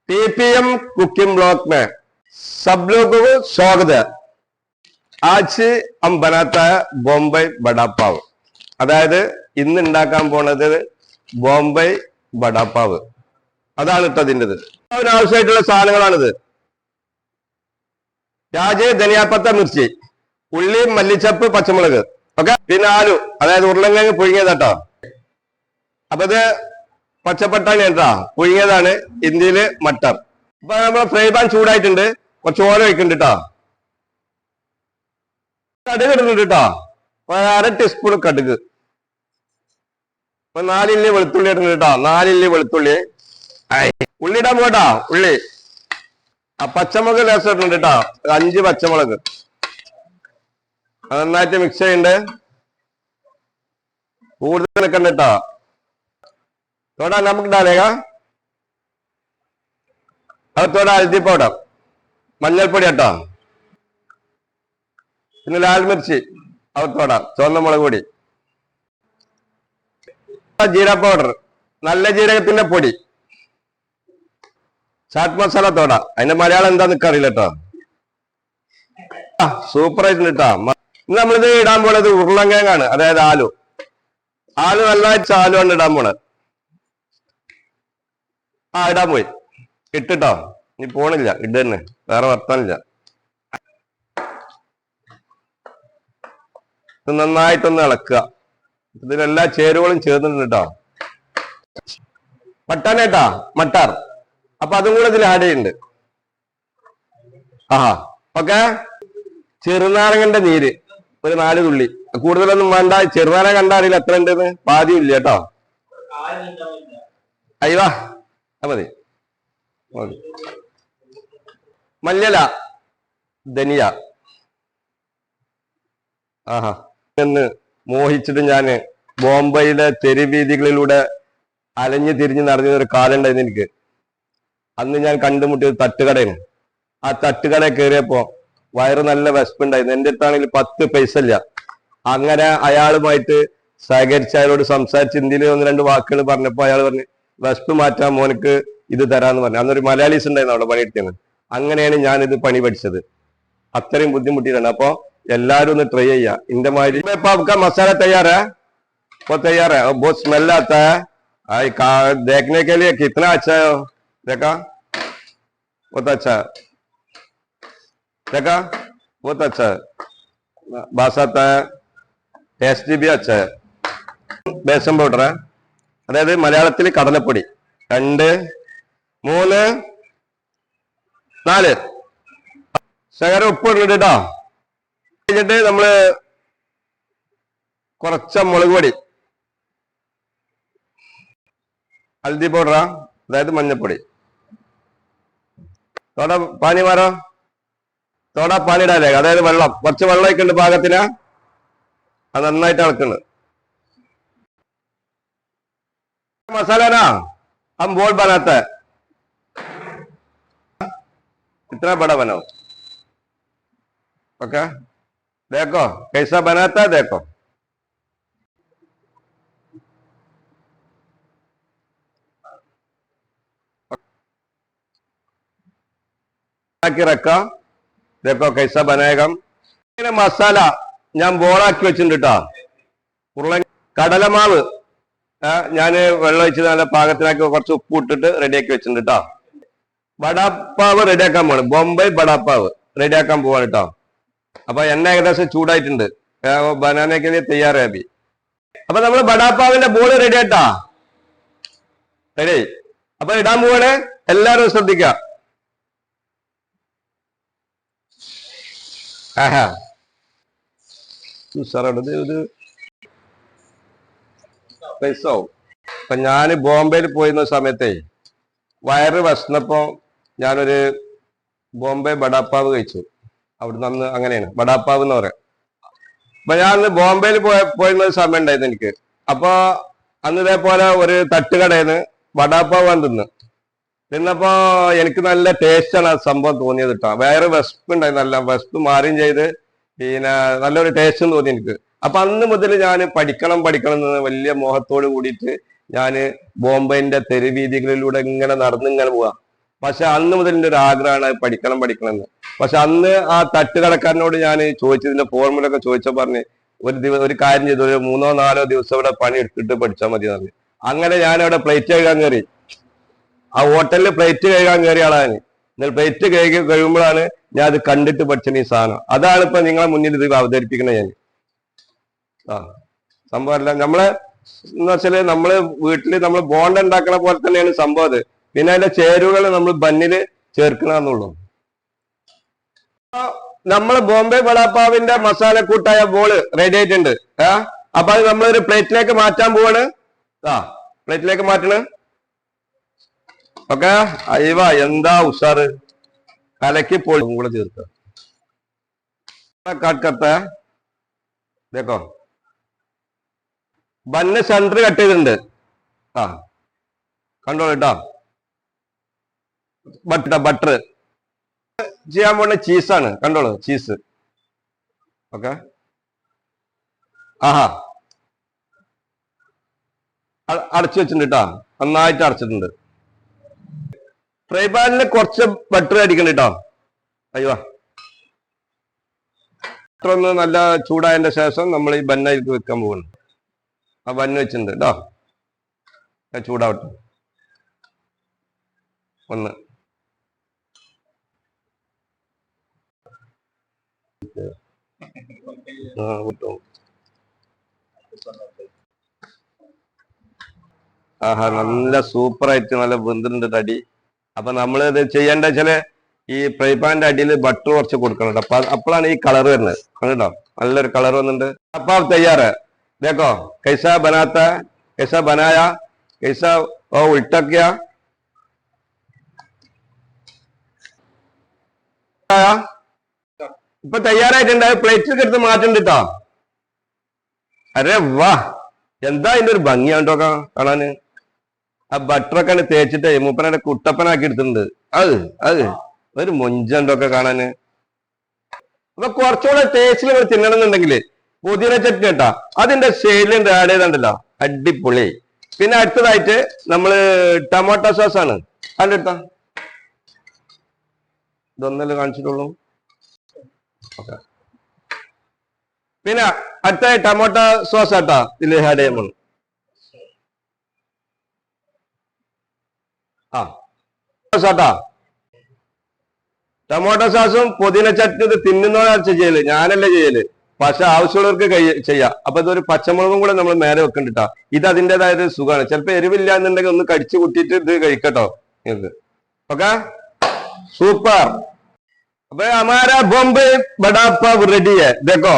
TPM cooking blog में सब लोगों को स्वागत है। आज हम बनाता है बॉम्बे बड़ा पाव। അതായത് ഇന്ന് ഉണ്ടാക്കാൻ പോണത് ബോംബെ ബടാപ്പാവ്. അതാണ് ഇട്ടതിൻ്റെത്. അതിനാവശ്യമായിട്ടുള്ള സാധനങ്ങളാണിത്. രാജ്, ധനിയാപ്പത്ത, മിർച്ചി, ഉള്ളി, മല്ലിച്ചപ്പ്, പച്ചമുളക്, ഓക്കെ. പിന്നെ ആലു, അതായത് ഉരുളക്കിഴങ്ങ് പുഴുങ്ങിയതാട്ടോ. അപ്പൊ ഇത് പച്ചപ്പട്ടാണി കേട്ടാ, പുഴുങ്ങിയതാണ്. ഇന്ത്യയില് മട്ടർ. ഇപ്പൊ നമ്മളെ ഫ്രൈ പാൻ ചൂടായിട്ടുണ്ട്. കുറച്ച് ഓല ഒഴിക്കുന്നുണ്ട് കേട്ടോ. കടുക് ഇടുന്നുണ്ട് കേട്ടോ. 1/2 ടീസ്പൂൺ കടുക്. 4 ഇല്ലി വെളുത്തുള്ളി ഇടുന്നുണ്ട് കേട്ടോ. 4 ഇല്ലി വെളുത്തുള്ളി. ഉള്ളി ഇടാൻ പോട്ടാ. ഉള്ളി പച്ചമുളക് ലേശം ഇടുന്നുണ്ട് കേട്ടോ. 5 പച്ചമുളക്. നന്നായിട്ട് മിക്സ് ചെയ്യണ്ട്. കൂടുതൽ നിൽക്കണ്ട കേട്ടോ. थोड़ा नमक डालेगा और थोड़ा हल्दी पाउडर, മഞ്ഞൾപ്പൊടി കേട്ടോ. പിന്നെ ലാൽ മിർച്ചി और थोड़ा ചുവന്ന മുളക് പൊടി, ജീര പൗഡർ, നല്ല ജീരകത്തിന്റെ പൊടി, ചാറ്റ് മസാല തോട. അതിന്റെ മലയാളം എന്താ നിൽക്കറിയില്ല കേട്ടോ. സൂപ്പർ ആയിട്ടുണ്ട് കേട്ടോ. ഇന്ന് നമ്മളിത് ഇടാൻ പോണത് ഉരുളങ്കിഴങ്ങാണ്, അതായത് ആലു. ആലു നല്ലതായിട്ട് ആലുവാണ് ഇടാൻ പോണത്. ഇടാൻ പോയി ഇട്ടിട്ടോ. ഇനി പോണില്ല, ഇട് തന്നെ, വേറെ വർത്താനില്ല. ഇത് നന്നായിട്ടൊന്ന് ഇളക്കുക. ഇതിലെല്ലാ ചേരുവകളും ചേർന്നിട്ടുണ്ട് കേട്ടോ. മട്ടാനേട്ടാ, മട്ടാർ. അപ്പൊ അതും കൂടെ ഇതിൽ ആഡ് ചെയ്യുന്നുണ്ട്. ഓക്കെ. ചെറുനാരങ്ങന്റെ നീര് ഒരു 4 തുള്ളി. കൂടുതലൊന്നും വേണ്ട. ചെറുനാരങ്ങ കണ്ടാ അറിയില്ല എത്ര ഉണ്ടെന്ന്. പാതിയും ഇല്ല കേട്ടോ. അയ്യവാ, മതി. മല്ലിയില, ധനിയ. എന്ന് മോഹിച്ചിട്ട് ഞാന് ബോംബെയിലെ തെരുവീതികളിലൂടെ അലഞ്ഞു തിരിഞ്ഞ് നടന്നൊരു കാലം ഉണ്ടായിരുന്നു എനിക്ക്. അന്ന് ഞാൻ കണ്ടുമുട്ടിയത് തട്ടുകടയാണ്. ആ തട്ടുകട കയറിയപ്പോ വയറ് നല്ല വിശപ്പുണ്ടായിരുന്നു. എന്റെ അടുത്താണെങ്കിൽ 10 പൈസ ഇല്ല. അങ്ങനെ അയാളുമായിട്ട് സഹകരിച്ച് അയാളോട് സംസാരിച്ച് ഇന്ത്യയിൽ 1-2 വാക്കുകൾ പറഞ്ഞപ്പോ അയാൾ പറഞ്ഞു, വിശപ്പ് മാറ്റാൻ മോനക്ക് ഇത് തരാന്ന് പറഞ്ഞു. അന്നൊരു മലയാളീസ് ഉണ്ടായിരുന്നു അവിടെ പണിയെടുത്തത്. അങ്ങനെയാണ് ഞാൻ ഇത് പണി പഠിച്ചത്. അത്രയും ബുദ്ധിമുട്ടിയിട്ടാണ്. അപ്പൊ എല്ലാരും ഒന്ന് ട്രൈ ചെയ്യാം. ഇന്റെ മാതിരി മസാല തയ്യാറാ वो तैयार है. बहुत स्मेल आता है. देखने के लिए कितना अच्छा है. देखा, बहुत अच्छा है. देखा, बहुत अच्छा है. बास आता है. टेस्टी भी अच्छा है. बेसन पाउडर है, അതായത് മലയാളത്തിൽ കടലപ്പൊടി. 2, 3, 4 ശകലം ഉപ്പ് ഇടുന്നുണ്ട് കേട്ടോ. കഴിഞ്ഞിട്ട് നമ്മള് കുറച്ച മുളക് പൊടി, ഹൽദി പൗഡറാ, അതായത് മഞ്ഞപ്പൊടി. തോട പാനി മാറോ, തോട പാനിടാലേ, അതായത് വെള്ളം. കുറച്ച് വെള്ളം ഒക്കെയുണ്ട് പാകത്തിന്. അത് നന്നായിട്ട് ഇളക്കുന്നുണ്ട്. मसाला ना हम बोल बनाता है. इतना बड़ा बनाओ. ओके, देखो कैसा बनाता है. देखो रखा. देखो कैसा बनाएगा. മസാല ഞാൻ ബോളാക്കി വെച്ചിട്ടുണ്ട് കേട്ടോ. കടലമാവ് ഞാന് വെള്ളം ഒഴിച്ച് നല്ല പാകത്തിനാക്കി കുറച്ച് ഉപ്പ് ഇട്ടിട്ട് റെഡിയാക്കി വെച്ചിട്ടുണ്ട് കേട്ടോ. ബടാപ്പാവ് റെഡിയാക്കാൻ പോവാണ്. ബോംബെ ബടാപ്പാവ് റെഡിയാക്കാൻ പോവാണ് കേട്ടോ. അപ്പൊ എണ്ണ ഏകദേശം ചൂടായിട്ടുണ്ട്. ബനാനയ്ക്ക് തയ്യാറായി. അപ്പൊ നമ്മള് ബടാപ്പാവിന്റെ ബോള് റെഡി ആയിട്ടാ. റെഡി. അപ്പൊ ഇടാൻ പോവാണ്. എല്ലാരും ശ്രദ്ധിക്ക. ഇത് പൈസവും. അപ്പൊ ഞാൻ ബോംബെയിൽ പോയിരുന്ന സമയത്തെ വയറ് വിശന്നപ്പോ ഞാനൊരു ബോംബെ ബടാപ്പാവ് കഴിച്ചു. അവിടുന്ന് അന്ന് അങ്ങനെയാണ് ബടാപ്പാവ് എന്ന് പറയാം. അപ്പൊ ഞാൻ അന്ന് ബോംബെയിൽ പോയിരുന്ന സമയം ഉണ്ടായിരുന്നു എനിക്ക്. അപ്പൊ അന്ന് ഇതേപോലെ ഒരു തട്ടുകടയിന്ന് ബടാപ്പാവ് തിന്നപ്പോ എനിക്ക് നല്ല ടേസ്റ്റാണ് ആ സംഭവം തോന്നിയത് കേട്ടോ. വയറ് വിശപ്പുണ്ടായി, നല്ല വിശപ്പ് മാറുകയും ചെയ്ത് പിന്നെ നല്ലൊരു ടേസ്റ്റും തോന്നി എനിക്ക്. അപ്പൊ അന്ന് മുതൽ ഞാൻ പഠിക്കണം എന്ന് വലിയ മോഹത്തോട് കൂടിയിട്ട് ഞാൻ ബോംബെന്റെ തെരുവീതികളിലൂടെ ഇങ്ങനെ നടന്നിങ്ങനെ പോവാ. പക്ഷെ അന്ന് മുതൽ എൻ്റെ ഒരു ആഗ്രഹമാണ് പഠിക്കണം പഠിക്കണം എന്ന്. പക്ഷെ അന്ന് ആ തട്ടുകടക്കാരനോട് ഞാൻ ചോദിച്ചതിന്റെ ഫോർമുല ഒക്കെ ചോദിച്ചാൽ പറഞ്ഞ് ഒരു കാര്യം ചെയ്തു, ഒരു 3-4 ദിവസം ഇവിടെ പണി എടുത്തിട്ട് പഠിച്ചാൽ മതി പറഞ്ഞു. അങ്ങനെ ഞാൻ അവിടെ പ്ലേറ്റ് കഴുകാൻ കയറി. ആ ഹോട്ടലിൽ പ്ലേറ്റ് കഴുകാൻ കയറിയ ആളാണ്. എന്നാൽ പ്ലേറ്റ് കഴിയുമ്പോഴാണ് ഞാൻ അത് കണ്ടിട്ട് പഠിച്ച ഈ സാധനം. അതാണ് ഇപ്പൊ നിങ്ങളെ മുന്നിൽ ഇത് അവതരിപ്പിക്കുന്നത് ഞാൻ. സംഭവമല്ല, നമ്മളെ എന്ന് വെച്ചാല് നമ്മള് വീട്ടില് നമ്മൾ ബോണ്ട ഉണ്ടാക്കണ പോലെ തന്നെയാണ് സംഭവം അത്. പിന്നെ അതിന്റെ ചേരുവകൾ നമ്മൾ ബന്നില് ചേർക്കണമെന്നുള്ളൂ. നമ്മള് ബോംബെ വടാപ്പാവിന്റെ മസാലക്കൂട്ടായ ബോള് റെഡി ആയിട്ടുണ്ട്. അപ്പൊ അത് നമ്മളൊരു പ്ലേറ്റിലേക്ക് മാറ്റാൻ പോവാണ്. പ്ലേറ്റിലേക്ക് മാറ്റണ്. ഓക്കെ, അയവ എന്താ ഉഷാറ്, കലക്കി പോളും കൂടെ ചേർക്ക. काट करता है देखो ബന്ന് സെന്റർ കട്ട് ചെയ്തിട്ടുണ്ട്. കണ്ടോ കേട്ടോ. ബട്ടർ ചെയ്യാൻ പോകുന്ന ചീസാണ്. കണ്ടോളൂ, ചീസ്. ഓക്കെ, ആഹാ അടച്ചു വെച്ചിട്ടുണ്ട് കേട്ടോ. നന്നായിട്ട് അടച്ചിട്ടുണ്ട്. ഫ്രൈ പാനിൽ കുറച്ച് ബട്ടർ അടിക്കണ്ട കേട്ടോ. അയ്യോ, ഒന്ന് നല്ല ചൂടായതിന്റെ ശേഷം നമ്മൾ ഈ ബന്നായിട്ട് വെക്കാൻ പോകുന്നു. ആ ബന്ന് വെച്ചിട്ടുണ്ട് കേട്ടോ. ചൂടാവട്ടെ ഒന്ന്. ആഹാ, നല്ല സൂപ്പറായിട്ട് നല്ല വെന്തിട്ടുണ്ട് തടി. അപ്പൊ നമ്മൾ ഇത് ചെയ്യേണ്ട ചില ഈ ഫ്രൈ പാനിന്റെ അടിയിൽ ബട്ടർ കുറച്ച് കൊടുക്കണം കേട്ടോ. അപ്പൊ അപ്പോഴാണ് ഈ കളർ വരുന്നത്. കണ്ടോ, നല്ലൊരു കളർ വന്നിട്ടുണ്ട്. അപ്പൊ തയ്യാറ് देखो कैसा बनाता है, कैसा बनाया, कैसा उल्टा किया. ഇപ്പൊ തയ്യാറായിട്ടുണ്ട്. പ്ലേറ്റിൽ എടുത്ത് മാറ്റുന്നുണ്ട് കേട്ടോ. അരെ വാ, എന്താ ഇതിന്റെ ഒരു ഭംഗിയാണ്ടോ കാണാന്. ആ ബട്ടറൊക്കെ തേച്ചിട്ട് മൂപ്പനെ കുട്ടപ്പനാക്കി എടുത്തിട്ടുണ്ട്. അത് ഒരു മൊഞ്ചണ്ടൊക്കെ കാണാന്. അപ്പൊ കുറച്ചുകൂടെ ടേസ്റ്റിൽ നിങ്ങൾ തിന്നണമെന്നുണ്ടെങ്കിൽ പുതിന ചട്നി കേട്ടാ, അതിന്റെ ഷെയ്ഡിൽ ആഡ് ചെയ്തണ്ടല്ലോ, അടിപൊളി. പിന്നെ അടുത്തതായിട്ട് നമ്മള് ടൊമാറ്റോ സോസ് ആണ്. അതിന്റെ ഇതൊന്നല്ലേ കാണിച്ചിട്ടുള്ളൂ. ഓക്കെ, പിന്നെ അടുത്ത ടൊമാറ്റോ സോസ് ആട്ടാ ഇതിൽ ആഡ് ചെയ്യുമ്പോൾ. സോസാട്ടാ, ടൊമാറ്റോ സോസും പുതിന ചട്നി ഇത് തിന്നുന്നവരാണ് ചെയ്യല്, ഞാനല്ലേ ചെയ്യല്. പക്ഷെ ആവശ്യമുള്ളവർക്ക് ചെയ്യാം. അപ്പൊ ഇതൊരു പച്ചമുളകും കൂടെ നമ്മൾ മേലെ വെക്കണ്ടിട്ടാ. ഇത് അതിൻ്റെതായ ഒരു സുഖമാണ്. ചിലപ്പോ എരിവില്ല എന്നുണ്ടെങ്കിൽ ഒന്ന് കടിച്ചു കൂട്ടിയിട്ട് ഇത് കഴിക്കട്ടോ നിങ്ങൾക്ക്. Okay, super. അപ്പൊ हमारा ബോംബെ ബടാ പാവ് റെഡി है. देखो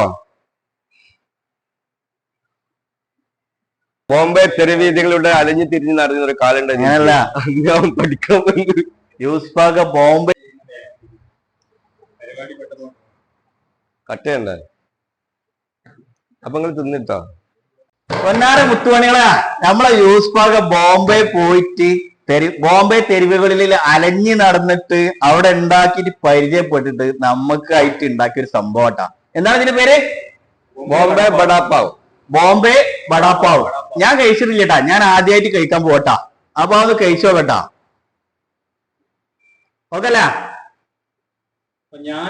ബോംബെ തെരുവീതികളുടെ അലഞ്ഞു തിരിഞ്ഞ് നടന്ന ഒരു കാലുണ്ട്. ഞാൻ പഠിക്കാൻ യൂസ് പാക ബോംബെ കട്ട് ചെയ്യണ്ടേ. അപ്പൊ നിങ്ങൾ തിന്നിട്ടോ. പൊന്നാര മുത്തുമണികളാ, നമ്മളെ യൂസ് പാക ബോംബെ പോയിട്ട് ബോംബെ തെരുവുകളിൽ അലഞ്ഞു നടന്നിട്ട് അവിടെ ഉണ്ടാക്കിയിട്ട് പരിചയപ്പെട്ടിട്ട് നമുക്കായിട്ട് ഉണ്ടാക്കിയ ഒരു സംഭവട്ടാ. എന്താണ് ഇതിന്റെ പേര്? ബോംബെ ബടാപ്പാവ്. ബോംബെ ബടാപ്പാവ്. ഞാൻ കഴിച്ചിട്ടില്ലട്ടാ, ഞാൻ ആദ്യമായിട്ട് കഴിക്കാൻ പോട്ടാ. അപ്പൊ അത് കഴിച്ചോ കേട്ടാ. ഓക്കെ അല്ല, ഞാൻ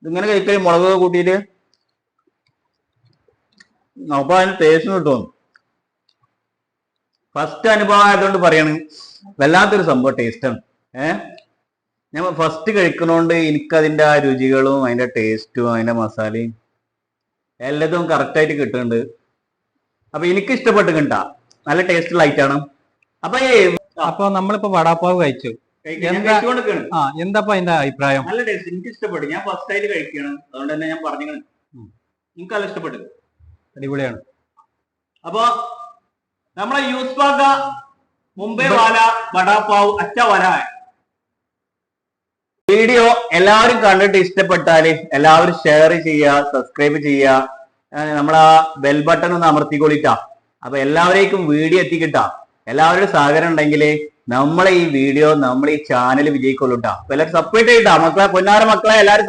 ഇതിങ്ങനെ കഴിക്കല് മുളക് കൂട്ടിയിട്ട് അപ്പൊ അതിന് ടേസ്റ്റ് കിട്ടും. ഫസ്റ്റ് അനുഭവം ആയതുകൊണ്ട് പറയാണ്, വല്ലാത്തൊരു സംഭവം ടേസ്റ്റാണ്. ഞാൻ ഫസ്റ്റ് കഴിക്കണോണ്ട് എനിക്കതിൻ്റെ ആ രുചികളും അതിൻ്റെ ടേസ്റ്റും അതിൻ്റെ മസാലയും എല്ലാതും കറക്റ്റായിട്ട് കിട്ടുന്നുണ്ട്. അപ്പൊ എനിക്ക് ഇഷ്ടപ്പെട്ട് കിട്ടാ, നല്ല ടേസ്റ്റുള്ള ഐറ്റാണ്. അപ്പൊ നമ്മളിപ്പോ വടാപ്പാവ് കഴിച്ചു. എന്താ അതിന്റെ അഭിപ്രായം? നല്ല ടേസ്റ്റ്, എനിക്ക് ഇഷ്ടപ്പെട്ടു. ഞാൻ ഫസ്റ്റ് ആയിട്ട് കഴിക്കുകയാണ്, അതുകൊണ്ട് തന്നെ ഞാൻ പറഞ്ഞു എനിക്ക് നല്ല ഇഷ്ടപ്പെട്ടു. അടിപൊളിയാണ്. അപ്പൊ നമ്മളെ യൂസ് പാക മുംബൈ വാല വടാപ്പാവ് അച്ഛ വല വീഡിയോ എല്ലാവരും കണ്ടിട്ട് ഇഷ്ടപ്പെട്ടാല് എല്ലാവരും ഷെയർ ചെയ്യുക, സബ്സ്ക്രൈബ് ചെയ്യുക. നമ്മളാ ബെൽ ബട്ടൺ ഒന്ന് അമർത്തിക്കൊള്ളിട്ടാ. അപ്പൊ എല്ലാവരേക്കും വീഡിയോ എത്തിക്കിട്ടാ. എല്ലാവരുടെ സഹകരണം ഉണ്ടെങ്കിൽ നമ്മളെ ഈ വീഡിയോ, നമ്മളെ ഈ ചാനൽ വിജയിക്കൊള്ളൂട്ടാ. അപ്പൊ എല്ലാവരും സപ്പോർട്ട് ചെയ്തിട്ടാ മക്കളെ, പൊന്നാര മക്കളെ എല്ലാവരും